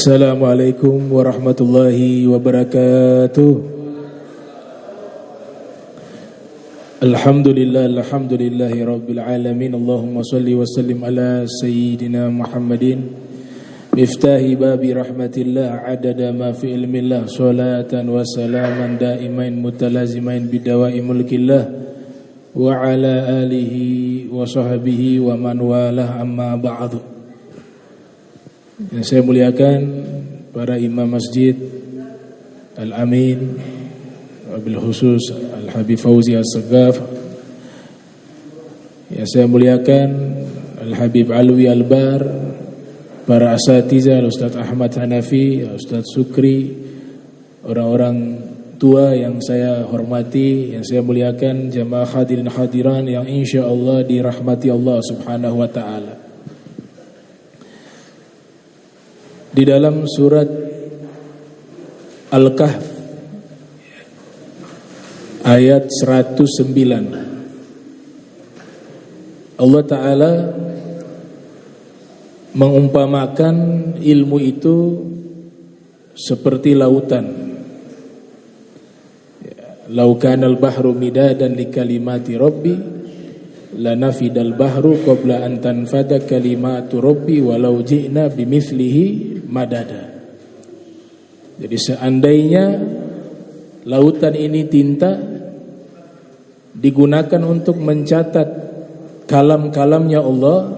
Assalamualaikum warahmatullahi wabarakatuh. Alhamdulillahi rabbil alamin. Allahumma salli wa sallim ala sayyidina Muhammadin miftahi babi rahmatillah adada ma fi ilmillah, salatan wa salaman daimain mutalazimain bidawai mulkillah wa ala alihi wa sahbihi wa man walah, amma ba'du. Yang saya muliakan para imam masjid, Al-Amin, wabil khusus Al-Habib Fauzi As-Sagaf. Yang saya muliakan Al-Habib Alwi Al-Bar, para asatidzah, Ustaz Ahmad Hanafi, Ustaz Sukri, orang-orang tua yang saya hormati, yang saya muliakan, jamaah hadirin hadiran yang insyaallah dirahmati Allah Subhanahu wa taala. Di dalam surat Al-Kahf ayat 109, Allah Ta'ala mengumpamakan ilmu itu seperti lautan. Lau kanal bahru midadan li kalimati rabbi lanafidal bahru qabla an tanfada kalimatu rabbi walau ji'na bimithlihi madada. Jadi seandainya lautan ini tinta digunakan untuk mencatat kalam-kalamnya Allah,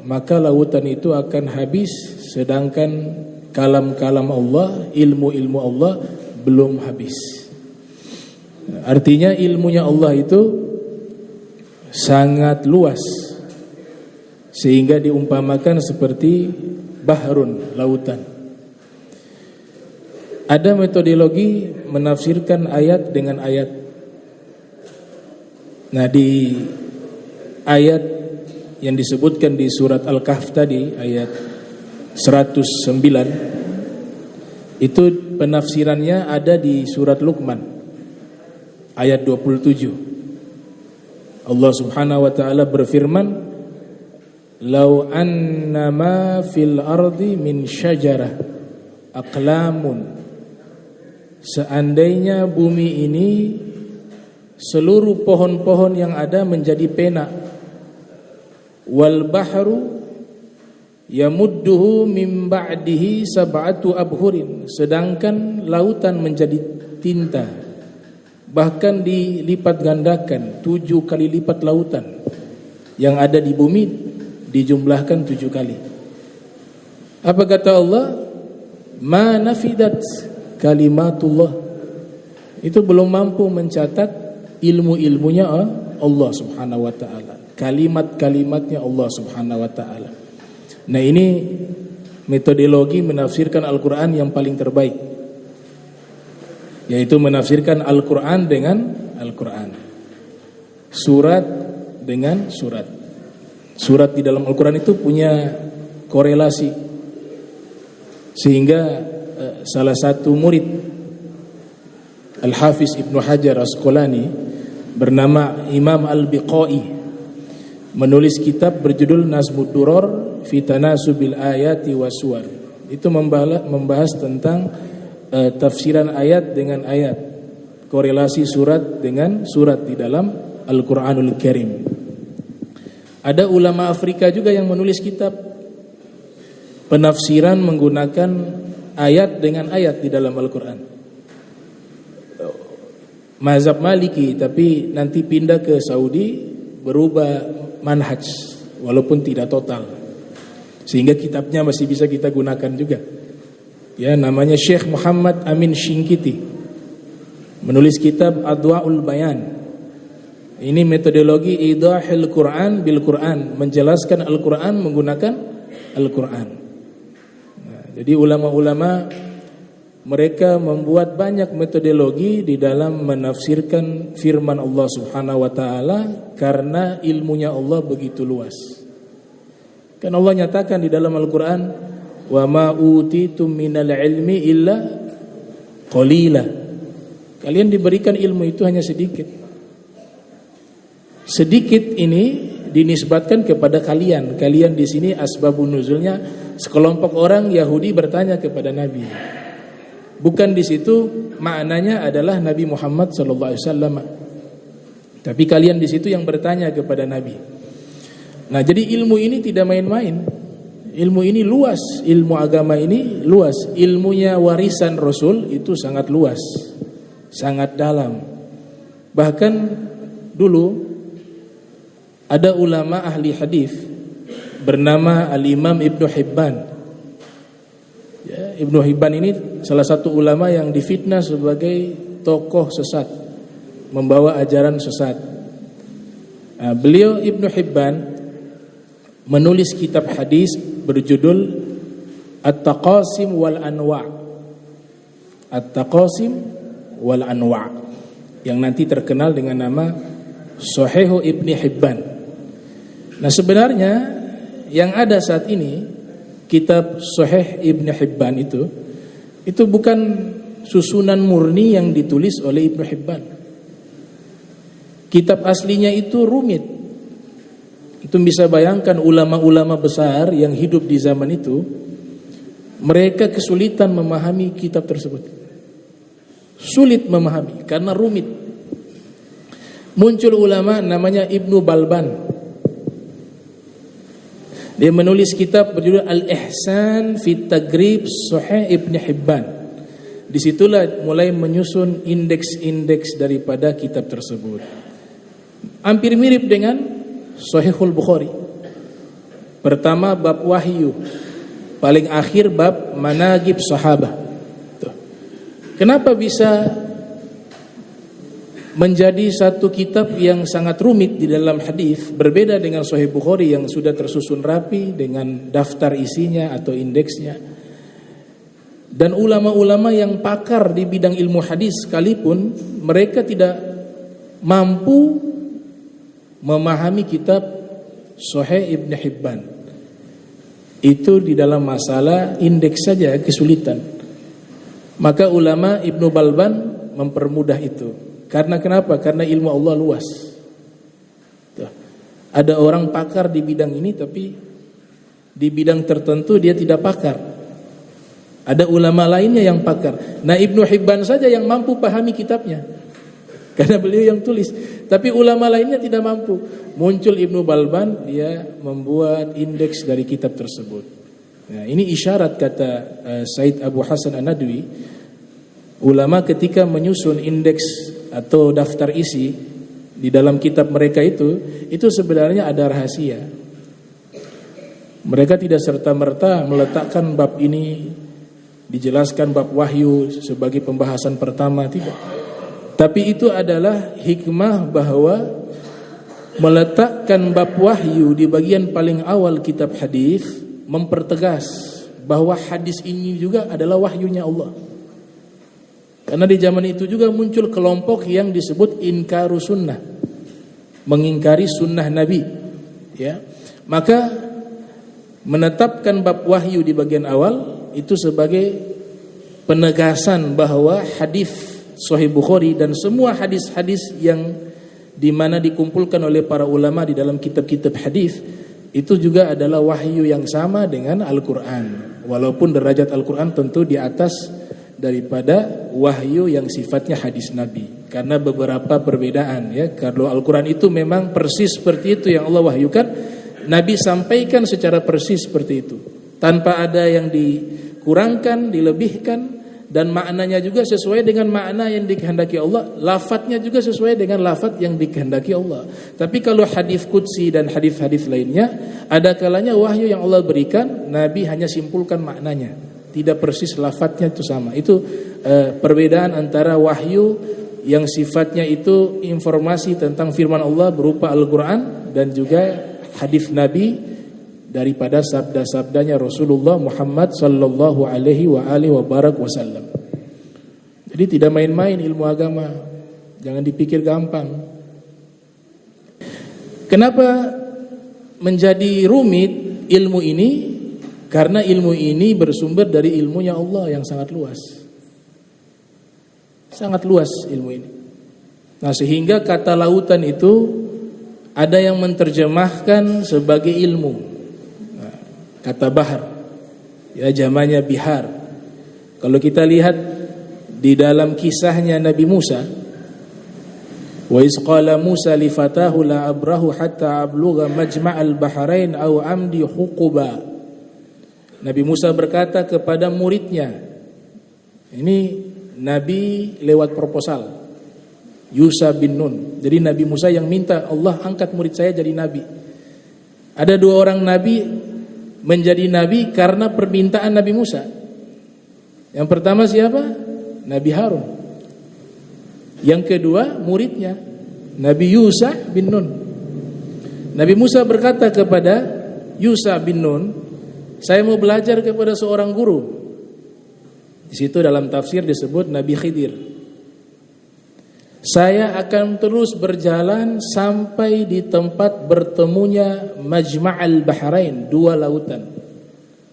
maka lautan itu akan habis, sedangkan kalam-kalam Allah, ilmu-ilmu Allah belum habis. Artinya ilmunya Allah itu sangat luas, sehingga diumpamakan seperti bahrun, lautan. Ada metodologi menafsirkan ayat dengan ayat. Nah, di ayat yang disebutkan di surat Al-Kahf tadi, ayat 109, itu penafsirannya ada di surat Luqman ayat 27. Allah Subhanahu wa taala berfirman, "Lau annama fil ardi min syajarah aqlamun." Seandainya bumi ini seluruh pohon-pohon yang ada menjadi pena. Wal bahru yamudduhu min ba'dihi sab'atu abhurin. Sedangkan lautan menjadi tinta, bahkan dilipat gandakan 7 kali lipat lautan yang ada di bumi, dijumlahkan 7 kali. Apa kata Allah? Ma nafidat kalimatullah. Itu belum mampu mencatat ilmu-ilmunya Allah Subhanahu wa taala, kalimat-kalimatnya Allah Subhanahu wa taala. Nah, ini metodologi menafsirkan Al-Qur'an yang paling terbaik, yaitu menafsirkan Al-Qur'an dengan Al-Qur'an, surat dengan surat. Surat di dalam Al-Quran itu punya korelasi, sehingga salah satu murid Al-Hafiz Ibnu Hajar Asqalani bernama Imam Al-Biqai menulis kitab berjudul Nazmud Duror fi Tanasubil Ayati Wasuwar. Itu membahas tentang tafsiran ayat dengan ayat, korelasi surat dengan surat di dalam Al-Quranul Karim. Ada ulama Afrika juga yang menulis kitab penafsiran menggunakan ayat dengan ayat di dalam Al-Quran. Mazhab Maliki, tapi nanti pindah ke Saudi, berubah manhaj walaupun tidak total, sehingga kitabnya masih bisa kita gunakan juga. Ya, namanya Syekh Muhammad Amin Shinkiti, menulis kitab Adwa'ul Bayan. Ini metodologi idahil Quran bil Quran, menjelaskan Al-Quran menggunakan Al-Quran. Nah, jadi ulama-ulama mereka membuat banyak metodologi di dalam menafsirkan firman Allah Subhanahu wa taala, karena ilmunya Allah begitu luas. Kan Allah nyatakan di dalam Al-Quran, wa ma utitum minal ilmi illa qalila. Kalian diberikan ilmu itu hanya sedikit. Sedikit ini dinisbatkan kepada kalian. Kalian di sini asbabun nuzulnya sekelompok orang Yahudi bertanya kepada Nabi. Bukan di situ maknanya adalah Nabi Muhammad SAW. Tapi kalian di situ yang bertanya kepada Nabi. Nah, jadi ilmu ini tidak main-main. Ilmu ini luas, ilmu agama ini luas. Ilmunya warisan Rasul itu sangat luas, sangat dalam. Bahkan dulu ada ulama ahli hadis bernama Al-Imam Ibnu Hibban. Ya, Ibnu Hibban ini salah satu ulama yang difitnah sebagai tokoh sesat, membawa ajaran sesat. Nah, beliau Ibnu Hibban menulis kitab hadis berjudul At-Taqasim wal Anwa'. At-Taqasim wal Anwa', yang nanti terkenal dengan nama Sahih Ibnu Hibban. Nah, sebenarnya yang ada saat ini kitab Sahih Ibnu Hibban itu bukan susunan murni yang ditulis oleh Ibnu Hibban. Kitab aslinya itu rumit. Itu bisa bayangkan ulama-ulama besar yang hidup di zaman itu, mereka kesulitan memahami kitab tersebut. Sulit memahami karena rumit. Muncul ulama namanya Ibnu Balban. Dia menulis kitab berjudul Al-Ihsan fi Taghrib Sahih Ibnu Hibban. Disitulah mulai menyusun indeks-indeks daripada kitab tersebut. Hampir mirip dengan Sahihul Bukhari. Pertama bab wahyu, paling akhir bab manaqib sahabah. Kenapa bisa menjadi satu kitab yang sangat rumit di dalam hadis, berbeda dengan Sahih Bukhari yang sudah tersusun rapi dengan daftar isinya atau indeksnya. Dan ulama-ulama yang pakar di bidang ilmu hadis sekalipun mereka tidak mampu memahami kitab Sahih Ibnu Hibban. Itu di dalam masalah indeks saja kesulitan. Maka ulama Ibnu Balban mempermudah itu. Karena kenapa? Karena ilmu Allah luas. Tuh. Ada orang pakar di bidang ini tapi di bidang tertentu dia tidak pakar. Ada ulama lainnya yang pakar. Nah, Ibnu Hibban saja yang mampu pahami kitabnya. Karena beliau yang tulis. Tapi ulama lainnya tidak mampu. Muncul Ibnu Balban, dia membuat indeks dari kitab tersebut. Nah, ini isyarat kata Said Abu Hasan An-Nadwi. Ulama ketika menyusun indeks atau daftar isi di dalam kitab mereka itu sebenarnya ada rahasia. Mereka tidak serta-merta meletakkan bab ini, dijelaskan bab wahyu sebagai pembahasan pertama, tidak. Tapi itu adalah hikmah bahwa meletakkan bab wahyu di bagian paling awal kitab hadis mempertegas bahwa hadis ini juga adalah wahyunya Allah. Karena di zaman itu juga muncul kelompok yang disebut inkaru sunnah, mengingkari sunnah Nabi. Ya, maka menetapkan bab wahyu di bagian awal itu sebagai penegasan bahwa hadis Sahih Bukhari dan semua hadis-hadis yang di mana dikumpulkan oleh para ulama di dalam kitab-kitab hadis itu juga adalah wahyu yang sama dengan Al-Qur'an. Walaupun derajat Al-Qur'an tentu di atas daripada wahyu yang sifatnya hadis Nabi. Karena beberapa perbedaan ya. Kalau Al-Qur'an itu memang persis seperti itu yang Allah wahyukan, Nabi sampaikan secara persis seperti itu. Tanpa ada yang dikurangkan, dilebihkan. Dan maknanya juga sesuai dengan makna yang dikehendaki Allah. Lafadznya juga sesuai dengan lafadz yang dikehendaki Allah. Tapi kalau hadis qudsi dan hadis-hadis lainnya, ada kalanya wahyu yang Allah berikan, Nabi hanya simpulkan maknanya, tidak persis lafadznya itu sama. Itu perbedaan antara wahyu yang sifatnya itu informasi tentang firman Allah berupa Al-Quran, dan juga hadis Nabi daripada sabda-sabdanya Rasulullah Muhammad sallallahu alaihi wasallam. Jadi tidak main-main ilmu agama. Jangan dipikir gampang. Kenapa menjadi rumit ilmu ini? Karena ilmu ini bersumber dari ilmunya Allah yang sangat luas. Sangat luas ilmu ini. Nah, sehingga kata lautan itu Ada yang menerjemahkan sebagai ilmu. Nah, kata bahar, ya jamannya bihar. Kalau kita lihat di dalam kisahnya Nabi Musa, wa iz qala Musa li fatahu la abrahu hatta ablugha majma'al bahrain aw amdi huquba. Nabi Musa berkata kepada muridnya, ini Nabi lewat proposal, Yusha bin Nun. Jadi Nabi Musa yang minta Allah angkat murid saya jadi nabi. Ada dua orang nabi menjadi nabi karena permintaan Nabi Musa. Yang pertama siapa? Nabi Harun. Yang kedua muridnya, Nabi Yusha bin Nun. Nabi Musa berkata kepada Yusha bin Nun, saya mau belajar kepada seorang guru. Di situ dalam tafsir disebut Nabi Khidir. Saya akan terus berjalan sampai di tempat bertemunya Majma'al Bahrain, dua lautan.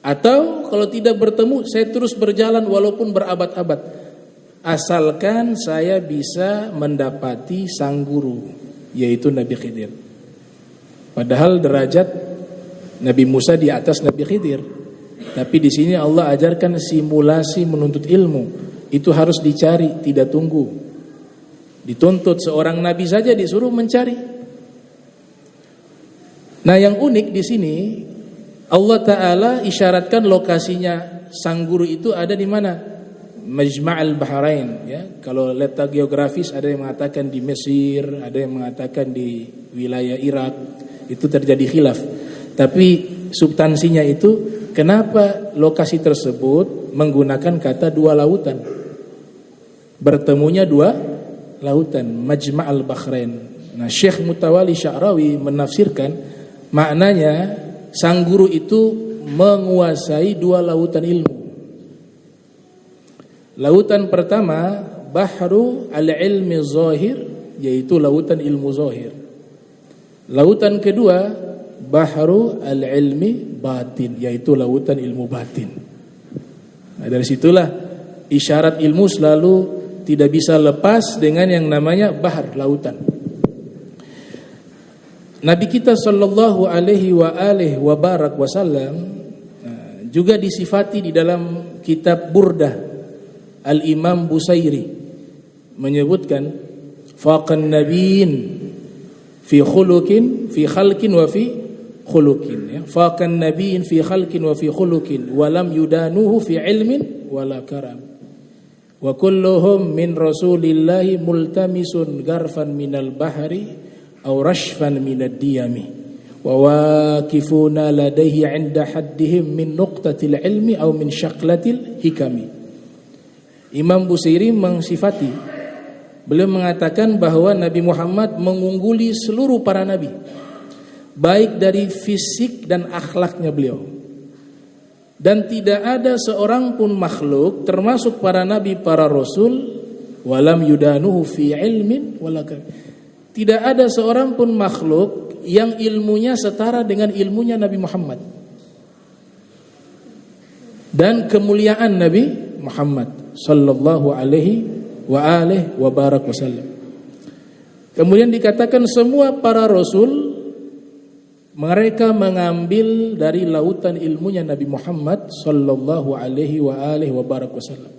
Atau kalau tidak bertemu, saya terus berjalan walaupun berabad-abad. Asalkan saya bisa mendapati sang guru, yaitu Nabi Khidir. Padahal derajat Nabi Musa di atas Nabi Khidir. Tapi di sini Allah ajarkan simulasi menuntut ilmu. Itu harus dicari, tidak tunggu. Dituntut seorang nabi saja disuruh mencari. Nah, yang unik di sini Allah Ta'ala isyaratkan lokasinya sang guru itu ada di mana? Majma'al Bahrain, ya. Kalau letak geografis ada yang mengatakan di Mesir, ada yang mengatakan di wilayah Irak. Itu terjadi khilaf. Tapi substansinya itu kenapa lokasi tersebut menggunakan kata dua lautan? Bertemunya dua lautan, Majma'al Bahrain. Nah, Syekh Mutawali Sya'rawi menafsirkan maknanya sang guru itu menguasai dua lautan ilmu. Lautan pertama, Bahru al-ilmi zahir, yaitu lautan ilmu zahir. Lautan kedua, Bahru al-ilmi batin, yaitu lautan ilmu batin. Nah, dari situlah isyarat ilmu selalu tidak bisa lepas dengan yang namanya bahar, lautan. Nabi kita sallallahu alaihi wa barak wasallam juga disifati di dalam kitab Burdah. Al-Imam Busairi menyebutkan faqan nabiyyin fi khuluqin fi khalqin wa fi khuluqin, ya. Faqan nabiyyin fi khalqin wa fi khuluqin wa lam yudanuhu fi ilmin wala karam. Wa kulluhum min rasulillahi multamisun garfan minal bahri aw rashfan minad diyami wa waqifuna ladaihi 'inda haddihim min nuqtatil ilmi aw min syaqlatil hikami. Imam Busairi mensifati, beliau mengatakan bahwa Nabi Muhammad mengungguli seluruh para nabi, baik dari fisik dan akhlaknya beliau. Dan tidak ada seorang pun makhluk termasuk para nabi, para rasul, walam yudanuhu fi ilmin wala. Tidak ada seorang pun makhluk yang ilmunya setara dengan ilmunya Nabi Muhammad. Dan kemuliaan Nabi Muhammad sallallahu alaihi wa barak wasallam. Kemudian dikatakan semua para rasul mereka mengambil dari lautan ilmunya Nabi Muhammad sallallahu alaihi wa barak wasallam.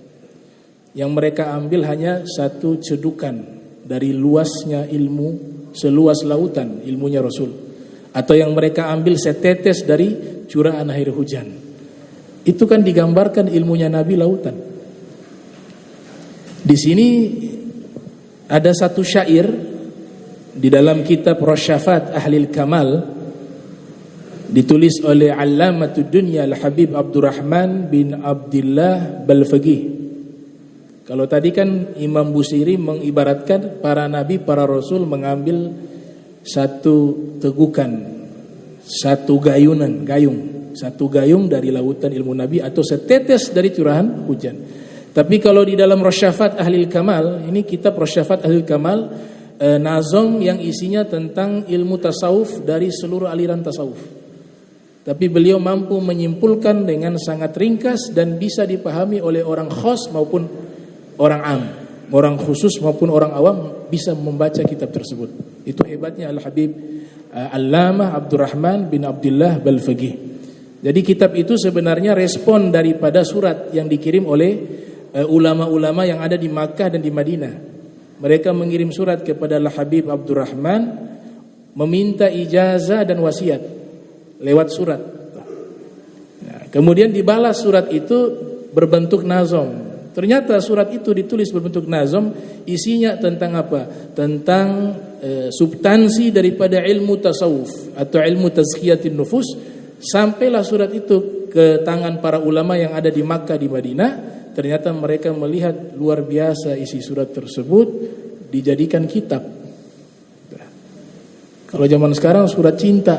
Yang mereka ambil hanya satu cedukan dari luasnya ilmu, seluas lautan ilmunya Rasul. Atau yang mereka ambil setetes dari curahan air hujan. Itu kan digambarkan ilmunya Nabi lautan. Di sini ada satu syair di dalam kitab Rasyafat Ahlil Kamal, ditulis oleh Allamatud Dunya Al-Habib Abdurrahman bin Abdullah Balfaqih. Kalau tadi kan Imam Busairi mengibaratkan para nabi, para rasul mengambil satu tegukan, satu satu gayung dari lautan ilmu nabi atau setetes dari curahan hujan. Tapi kalau di dalam Rasyafat Ahlil Kamal, ini kitab Rasyafat Ahlil Kamal, nazom yang isinya tentang ilmu tasawuf dari seluruh aliran tasawuf. Tapi beliau mampu menyimpulkan dengan sangat ringkas dan bisa dipahami oleh orang khas maupun orang am, orang khusus maupun orang awam bisa membaca kitab tersebut. Itu hebatnya Al-Habib Allamah Abdurrahman bin Abdullah Balfaqih. Jadi kitab itu sebenarnya respon daripada surat yang dikirim oleh ulama-ulama yang ada di Makkah dan di Madinah. Mereka mengirim surat kepada Al-Habib Abdurrahman meminta ijazah dan wasiat lewat surat. Nah, kemudian dibalas surat itu berbentuk nazom. Ternyata surat itu ditulis berbentuk nazom, isinya tentang apa? Tentang substansi daripada ilmu tasawuf atau ilmu tazkiyatin nufus. Sampailah surat itu ke tangan para ulama yang ada di Makkah, di Madinah. Ternyata mereka melihat luar biasa isi surat tersebut, dijadikan kitab. Kalau zaman sekarang surat cinta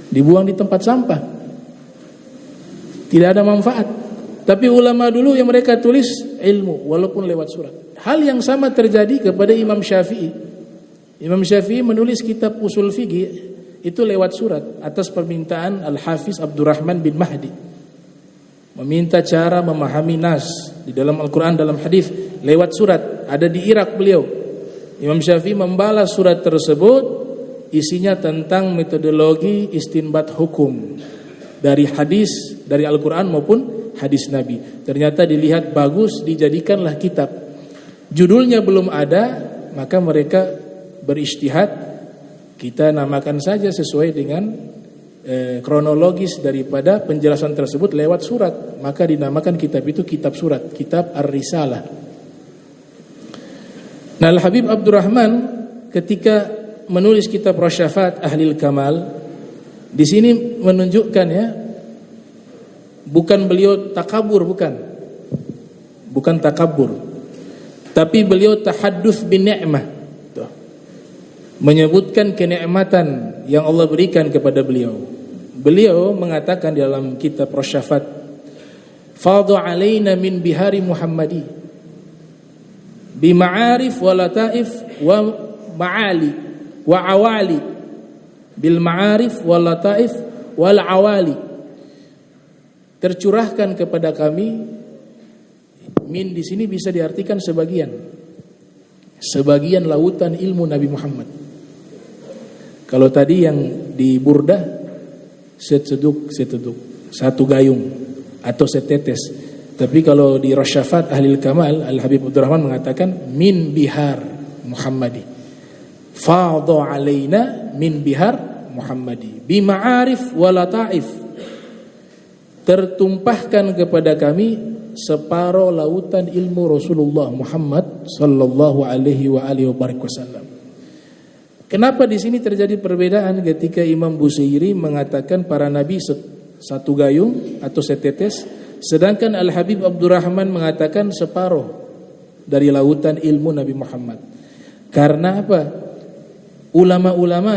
dibuang di tempat sampah, tidak ada manfaat. Tapi ulama dulu yang mereka tulis ilmu walaupun lewat surat. Hal yang sama terjadi kepada Imam Syafi'i. Imam Syafi'i menulis kitab Usul Fiqih itu lewat surat atas permintaan Al-Hafiz Abdurrahman bin Mahdi. Meminta cara memahami nas di dalam Al-Quran, dalam hadis lewat surat. Ada di Irak beliau. Imam Syafi'i membalas surat tersebut, isinya tentang metodologi istinbat hukum dari hadis, dari Al-Quran maupun hadis Nabi. Ternyata dilihat bagus, dijadikanlah kitab. Judulnya belum ada, maka mereka berijtihad, kita namakan saja sesuai dengan kronologis daripada penjelasan tersebut lewat surat. Maka dinamakan kitab itu kitab surat, kitab Ar-Risalah. Nah, Al-Habib Abdurrahman ketika menulis kitab Rasyafat Ahlil Kamal, di sini menunjukkan ya, bukan beliau takabur, bukan takabur, tapi beliau tahadduts bin ni'mah, menyebutkan kenikmatan yang Allah berikan kepada beliau. Beliau mengatakan di dalam kitab Rasyafat, fadha alaina min bihari Muhammadi bi ma'arif wa lataif wa ma'ali wa awali, bil ma'arif wa lataif wal awali. Tercurahkan kepada kami, min di sini bisa diartikan sebagian lautan ilmu Nabi Muhammad. Kalau tadi yang di Burdah seteduk, satu gayung atau setetes. Tapi kalau di Rasyafat Ahlil Kamal, Al-Habib Abdurrahman mengatakan min bihar Muhammadi. Fadha alaina min bihar Muhammadi bi ma'arif wa lataif. Tertumpahkan kepada kami separuh lautan ilmu Rasulullah Muhammad sallallahu alaihi wa alihi wasallam. Kenapa di sini terjadi perbedaan ketika Imam Busairi mengatakan para nabi satu gayung atau setetes, sedangkan Al-Habib Abdurrahman mengatakan separuh dari lautan ilmu Nabi Muhammad? Karena apa? Ulama-ulama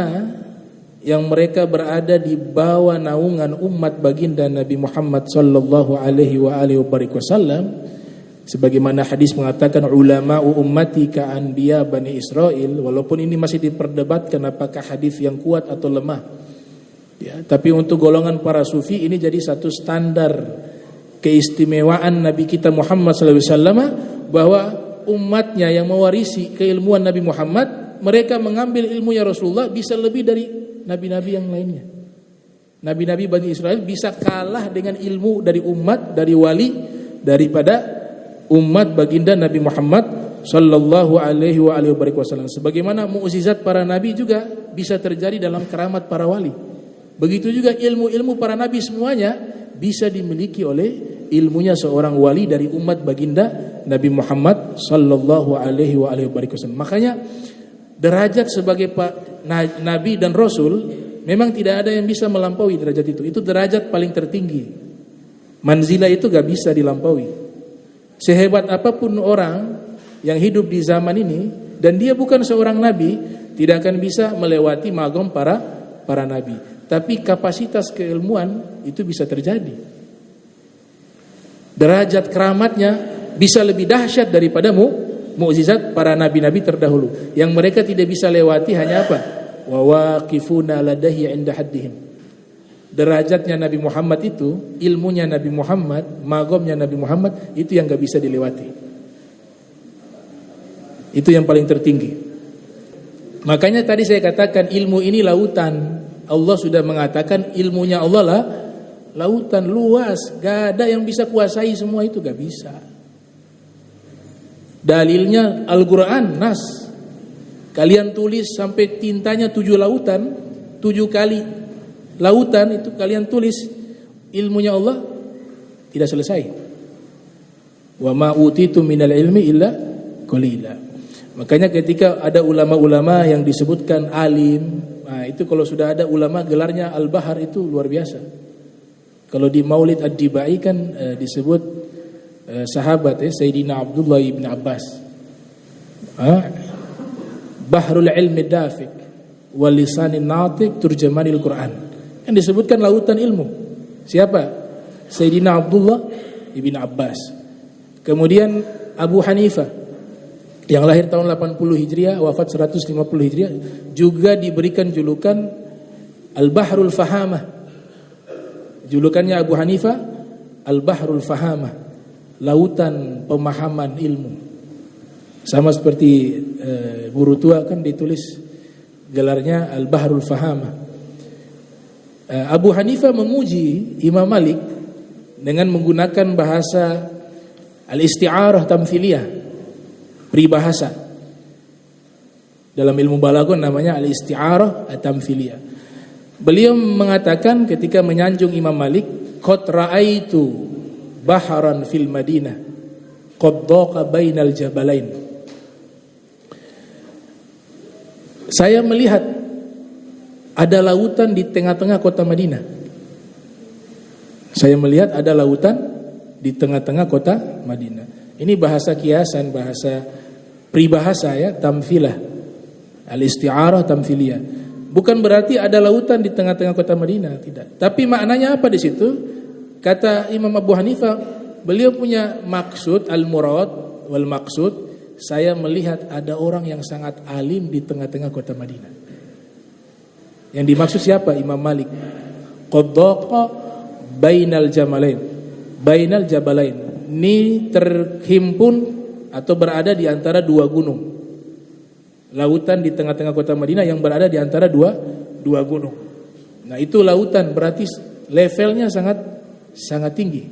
yang mereka berada di bawah naungan umat baginda Nabi Muhammad sallallahu alaihi wa alihi wasallam, sebagaimana hadis mengatakan ulama'u ummati ka anbiya Bani Israel, walaupun ini masih diperdebatkan apakah hadis yang kuat atau lemah. Ya, tapi untuk golongan para sufi ini jadi satu standar keistimewaan Nabi kita Muhammad sallallahu alaihi wasallam, bahwa umatnya yang mewarisi keilmuan Nabi Muhammad, mereka mengambil ilmunya Rasulullah bisa lebih dari nabi-nabi yang lainnya. Nabi-nabi Bani Israel bisa kalah dengan ilmu dari umat, dari wali, daripada umat baginda Nabi Muhammad sallallahu alaihi wa alihi wasallam. Sebagaimana mukjizat para nabi juga bisa terjadi dalam keramat para wali. Begitu juga ilmu-ilmu para nabi semuanya bisa dimiliki oleh ilmunya seorang wali dari umat baginda Nabi Muhammad sallallahu alaihi wa alihi wasallam. Makanya derajat sebagai nabi dan rasul memang tidak ada yang bisa melampaui derajat itu. Itu derajat paling tertinggi. Manzilah itu gak bisa dilampaui. Sehebat apapun orang yang hidup di zaman ini dan dia bukan seorang nabi, tidak akan bisa melewati magom para nabi. Tapi kapasitas keilmuan itu bisa terjadi. Derajat keramatnya bisa lebih dahsyat daripada mukjizat para nabi-nabi terdahulu yang mereka tidak bisa lewati. Hanya apa? Wa waqifuna ladahi 'inda haddihim. Derajatnya Nabi Muhammad itu, ilmunya Nabi Muhammad, magomnya Nabi Muhammad itu yang gak bisa dilewati. Itu yang paling tertinggi. Makanya tadi saya katakan ilmu ini lautan. Allah sudah mengatakan ilmunya Allah lah lautan luas, gak ada yang bisa kuasai semua itu, gak bisa. Dalilnya Al-Quran, nas. Kalian tulis sampai tintanya 7 lautan, 7 kali lautan itu kalian tulis, ilmunya Allah tidak selesai. Wa ma utitu minal ilmi illa qalila. Makanya ketika ada ulama-ulama yang disebutkan alim, nah itu kalau sudah ada ulama gelarnya Al-Bahar itu luar biasa. Kalau di Maulid Ad-Dibai kan disebut sahabat Sayyidina Abdullah ibn Abbas. Bahrul ilmi dafiq wal lisanin natiq turjamanil Quran. Yang disebutkan lautan ilmu. Siapa? Sayyidina Abdullah ibn Abbas. Kemudian Abu Hanifah yang lahir tahun 80 Hijriah, wafat 150 Hijriah, juga diberikan julukan Al-Bahrul Fahamah. Julukannya Abu Hanifah Al-Bahrul Fahamah, lautan pemahaman ilmu. Sama seperti guru tua kan ditulis gelarnya Al-Bahrul Fahamah. Abu Hanifah memuji Imam Malik dengan menggunakan bahasa al-isti'arah tamthiliyah, peribahasa. Dalam ilmu balaghah namanya al-isti'arah at-tamthiliyah. Beliau mengatakan ketika menyanjung Imam Malik, qad ra'aitu baharan fil Madinah qad dhaqa bainal jabalain. Saya melihat ada lautan di tengah-tengah kota Madinah. Saya melihat ada lautan di tengah-tengah kota Madinah. Ini bahasa kiasan, bahasa peribahasa ya, tamthilah. Al-isti'arah tamthiliyah. Bukan berarti ada lautan di tengah-tengah kota Madinah, tidak. Tapi maknanya apa di situ? Kata Imam Abu Hanifah, beliau punya maksud al-murad wal maksud, saya melihat ada orang yang sangat alim di tengah-tengah kota Madinah. Yang dimaksud siapa? Imam Malik. Qad dhaqa bainal jamalain. Bainal jabalain. Ini terhimpun atau berada di antara 2 gunung. Lautan di tengah-tengah kota Madinah yang berada di antara dua gunung. Nah, itu lautan berarti levelnya sangat tinggi.